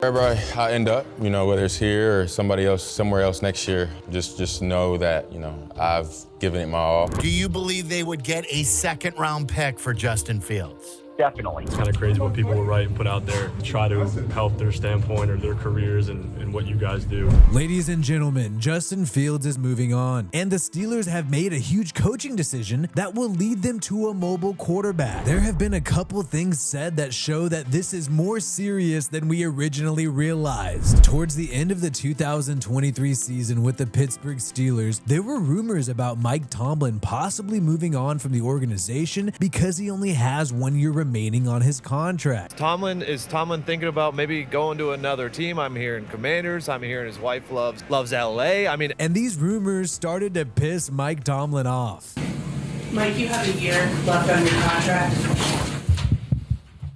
Wherever I end up, whether it's here or somebody else, somewhere else next year, just know that, I've given it my all. Do you believe they would get a second-round pick for Justin Fields? Definitely. It's kind of crazy what people will write and put out there to try to help their standpoint or their careers and what you guys do. Ladies and gentlemen, Justin Fields is moving on, and the Steelers have made a huge coaching decision that will lead them to a mobile quarterback. There have been a couple things said that show that this is more serious than we originally realized. Towards the end of the 2023 season with the Pittsburgh Steelers, there were rumors about Mike Tomlin possibly moving on from the organization because he only has 1 year remaining on his contract. Is Tomlin thinking about maybe going to another team? I'm hearing Commanders. I'm hearing his wife loves LA. And these rumors started to piss Mike Tomlin off. Mike, you have a year left on your contract.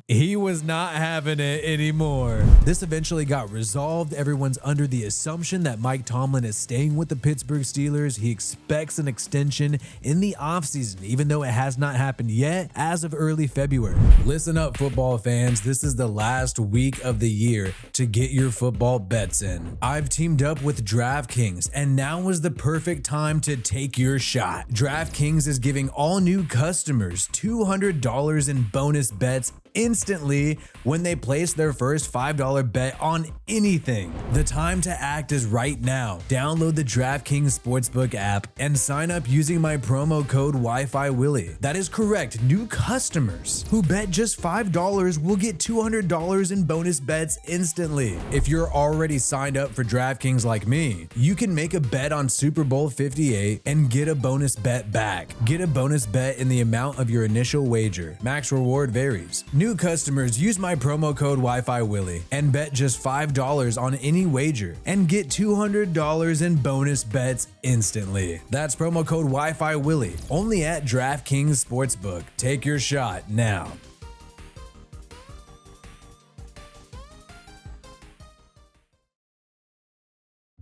He was not having it anymore. This eventually got resolved. Everyone's under the assumption that Mike Tomlin is staying with the Pittsburgh Steelers. He expects an extension in the offseason, even though it has not happened yet as of early February. Listen up, football fans. This is the last week of the year to get your football bets in. I've teamed up with DraftKings, and now is the perfect time to take your shot. DraftKings is giving all new customers $200 in bonus bets instantly when they place their first $5 bet on anything. The time to act is right now. Download the DraftKings Sportsbook app and sign up using my promo code Wi-Fi Willie. That is correct. New customers who bet just $5 will get $200 in bonus bets instantly. If you're already signed up for DraftKings like me, you can make a bet on Super Bowl 58 and get a bonus bet back. Get a bonus bet in the amount of your initial wager. Max reward varies. New customers use my promo code Wi-Fi Willie and bet just $5 on any wager and get $200 in bonus bets instantly. That's promo code Wi-Fi Willie only at DraftKings Sportsbook. Take your shot now.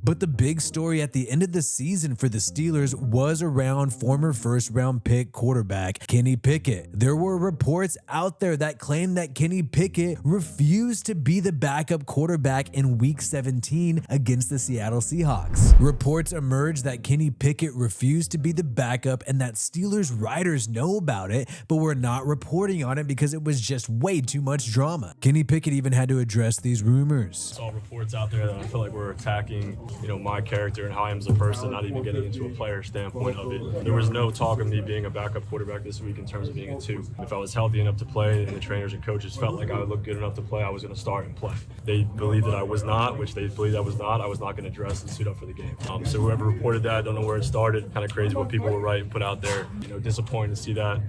But the big story at the end of the season for the Steelers was around former first-round pick quarterback Kenny Pickett. There were reports out there that claimed that Kenny Pickett refused to be the backup quarterback in Week 17 against the Seattle Seahawks. Reports emerged that Kenny Pickett refused to be the backup and that Steelers writers know about it, but were not reporting on it because it was just way too much drama. Kenny Pickett even had to address these rumors. I saw reports out there that I feel like were attacking my character and how I am as a person, not even getting into a player standpoint of it. There was no talk of me being a backup quarterback this week in terms of being a 2. If I was healthy enough to play and the trainers and coaches felt like I would look good enough to play, I was going to start and play. They believed that I was not, which they believed I was not going to dress and suit up for the game. So whoever reported that, I don't know where it started. Kind of crazy what people will write and put out there. Disappointed to see that.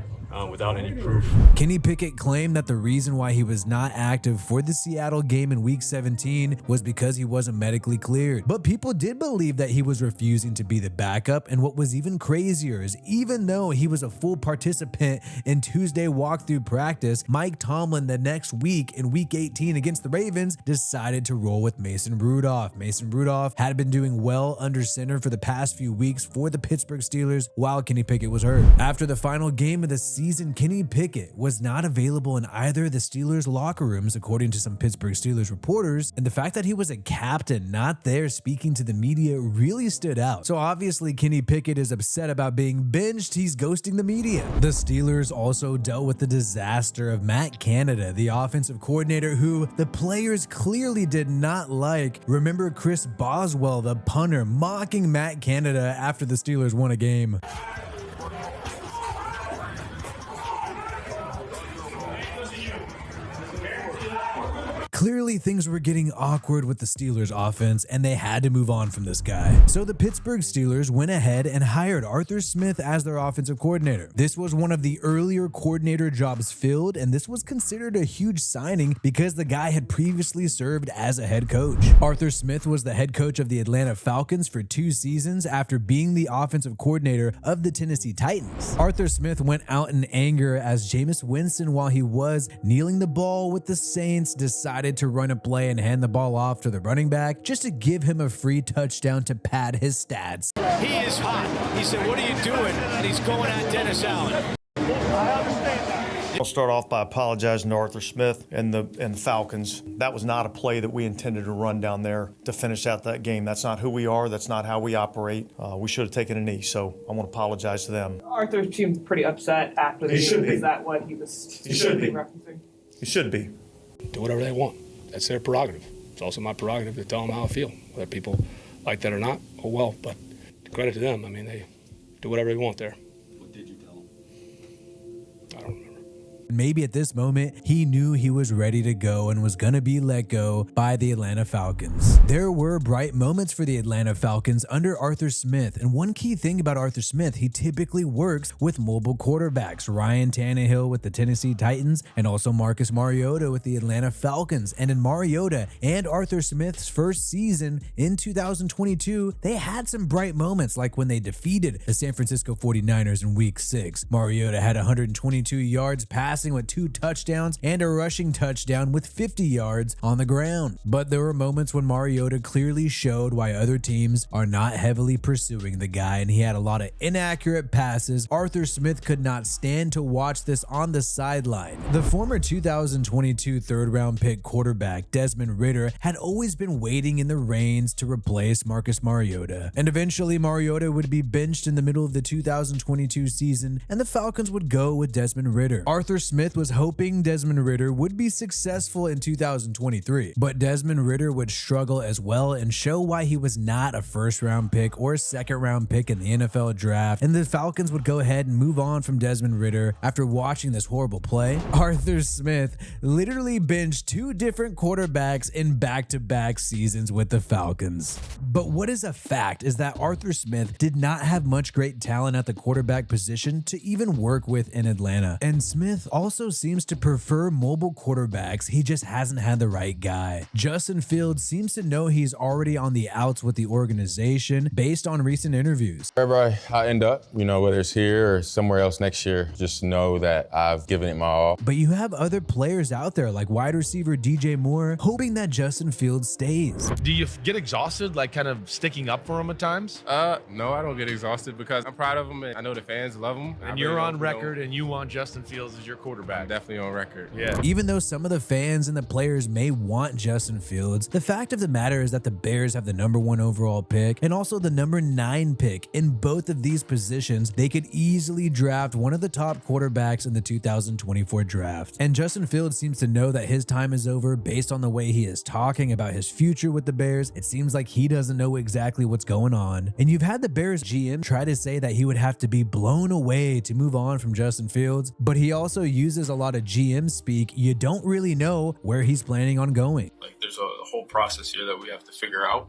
Without any proof. Kenny Pickett claimed that the reason why he was not active for the Seattle game in Week 17 was because he wasn't medically cleared. But people did believe that he was refusing to be the backup, and what was even crazier is even though he was a full participant in Tuesday walkthrough practice, Mike Tomlin the next week in Week 18 against the Ravens decided to roll with Mason Rudolph. Mason Rudolph had been doing well under center for the past few weeks for the Pittsburgh Steelers while Kenny Pickett was hurt. After the final game of the season, Kenny Pickett was not available in either of the Steelers locker rooms, according to some Pittsburgh Steelers reporters, and the fact that he was a captain not there speaking to the media really stood out. So obviously Kenny Pickett is upset about being benched. He's ghosting the media. The Steelers also dealt with the disaster of Matt Canada, the offensive coordinator who the players clearly did not like. Remember Chris Boswell, the punter, mocking Matt Canada after the Steelers won a game. Clearly, things were getting awkward with the Steelers offense, and they had to move on from this guy. So the Pittsburgh Steelers went ahead and hired Arthur Smith as their offensive coordinator. This was one of the earlier coordinator jobs filled, and this was considered a huge signing because the guy had previously served as a head coach. Arthur Smith was the head coach of the Atlanta Falcons for 2 seasons after being the offensive coordinator of the Tennessee Titans. Arthur Smith went out in anger as Jameis Winston, while he was kneeling the ball with the Saints, decided to run a play and hand the ball off to the running back just to give him a free touchdown to pad his stats. He is hot. He said, "What are you doing?" And he's going at Dennis Allen. I understand that. I'll start off by apologizing to Arthur Smith and the Falcons. That was not a play that we intended to run down there to finish out that game. That's not who we are. That's not how we operate. We should have taken a knee, so I want to apologize to them. Arthur seemed pretty upset after the game. Is that what he was referencing? He should be. Do whatever they want. That's their prerogative. It's also my prerogative to tell them how I feel. Whether people like that or not, oh well. But credit to them. I mean, they do whatever they want there. What did you tell them? I don't remember. Maybe at this moment, he knew he was ready to go and was going to be let go by the Atlanta Falcons. There were bright moments for the Atlanta Falcons under Arthur Smith. And one key thing about Arthur Smith, he typically works with mobile quarterbacks. Ryan Tannehill with the Tennessee Titans and also Marcus Mariota with the Atlanta Falcons. And in Mariota and Arthur Smith's first season in 2022, they had some bright moments, like when they defeated the San Francisco 49ers in Week 6. Mariota had 122 yards passing with 2 touchdowns and a rushing touchdown with 50 yards on the ground. But there were moments when Mariota clearly showed why other teams are not heavily pursuing the guy, and he had a lot of inaccurate passes. Arthur Smith could not stand to watch this on the sideline. The former 2022 third-round pick quarterback Desmond Ridder had always been waiting in the reins to replace Marcus Mariota, and eventually Mariota would be benched in the middle of the 2022 season, and the Falcons would go with Desmond Ridder. Arthur Smith was hoping Desmond Ridder would be successful in 2023, but Desmond Ridder would struggle as well and show why he was not a first-round pick or a second-round pick in the NFL draft, and the Falcons would go ahead and move on from Desmond Ridder after watching this horrible play. Arthur Smith literally benched 2 different quarterbacks in back-to-back seasons with the Falcons. But what is a fact is that Arthur Smith did not have much great talent at the quarterback position to even work with in Atlanta, and Smith also seems to prefer mobile quarterbacks. He just hasn't had the right guy. Justin Fields seems to know he's already on the outs with the organization based on recent interviews. Wherever I end up, whether it's here or somewhere else next year, just know that I've given it my all. But you have other players out there like wide receiver DJ Moore hoping that Justin Fields stays. Do you get exhausted, like kind of sticking up for him at times? No, I don't get exhausted because I'm proud of him and I know the fans love him. And you're on record and you want Justin Fields as your quarterback. I'm definitely on record. Yeah. Even though some of the fans and the players may want Justin Fields, the fact of the matter is that the Bears have the #1 overall pick and also the #9 pick. In both of these positions, they could easily draft one of the top quarterbacks in the 2024 draft. And Justin Fields seems to know that his time is over based on the way he is talking about his future with the Bears. It seems like he doesn't know exactly what's going on. And you've had the Bears GM try to say that he would have to be blown away to move on from Justin Fields, but he also uses a lot of GM speak. You don't really know where he's planning on going. Like there's a whole process here that we have to figure out.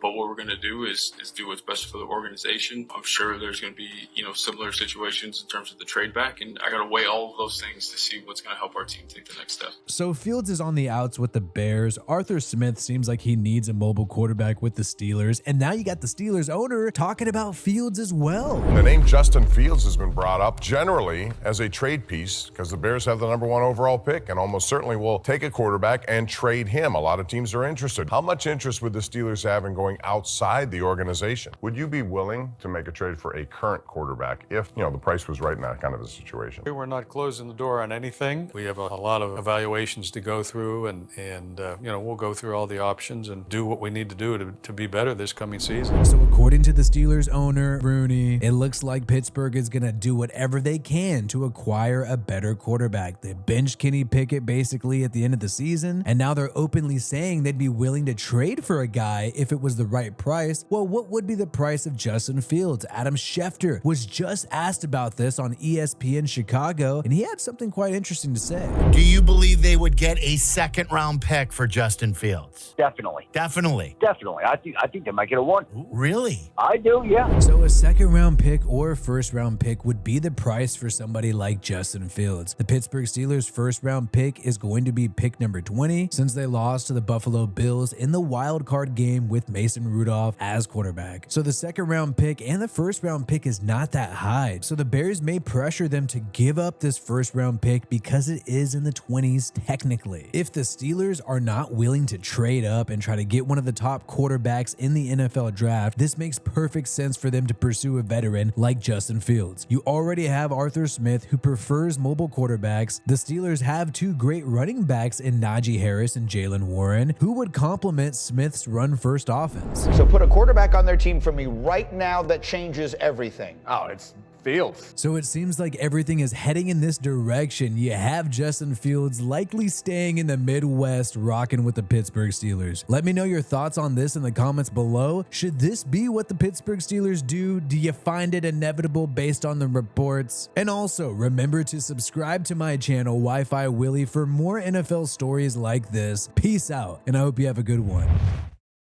But what we're going to do is do what's best for the organization. I'm sure there's going to be, similar situations in terms of the trade back. And I got to weigh all of those things to see what's going to help our team take the next step. So Fields is on the outs with the Bears. Arthur Smith seems like he needs a mobile quarterback with the Steelers. And now you got the Steelers owner talking about Fields as well. The name Justin Fields has been brought up generally as a trade piece because the Bears have the #1 overall pick and almost certainly will take a quarterback and trade him. A lot of teams are interested. How much interest would the Steelers have in going outside the organization? Would you be willing to make a trade for a current quarterback if, the price was right in that kind of a situation? We're not closing the door on anything. We have a lot of evaluations to go through and we'll go through all the options and do what we need to do to be better this coming season. So according to the Steelers owner, Rooney, it looks like Pittsburgh is going to do whatever they can to acquire a better quarterback. They benched Kenny Pickett basically at the end of the season, and now they're openly saying they'd be willing to trade for a guy if it was the right price. Well, what would be the price of Justin Fields? Adam Schefter was just asked about this on ESPN Chicago, and he had something quite interesting to say. Do you believe they would get a second-round pick for Justin Fields? Definitely. Definitely? Definitely. I think they might get a 1. Really? I do, yeah. So a second-round pick or a first-round pick would be the price for somebody like Justin Fields. The Pittsburgh Steelers' first-round pick is going to be pick number 20 since they lost lost to the Buffalo Bills in the wild card game with Mason Rudolph as quarterback. So the second round pick and the first round pick is not that high. So the Bears may pressure them to give up this first round pick because it is in the 20s technically. If the Steelers are not willing to trade up and try to get one of the top quarterbacks in the NFL draft, this makes perfect sense for them to pursue a veteran like Justin Fields. You already have Arthur Smith, who prefers mobile quarterbacks. The Steelers have two great running backs in Najee Harris and Jalen Warren, who would complement Smith's run-first offense. So put a quarterback on their team for me right now that changes everything. Oh, it's Fields. So it seems like everything is heading in this direction. You have Justin Fields likely staying in the Midwest, rocking with the Pittsburgh Steelers. Let me know your thoughts on this in the comments below. Should this be what the Pittsburgh Steelers do? Do you find it inevitable based on the reports? And also, remember to subscribe to my channel, Wi-Fi Willie, for more NFL stories like this. Peace out, and I hope you have a good one.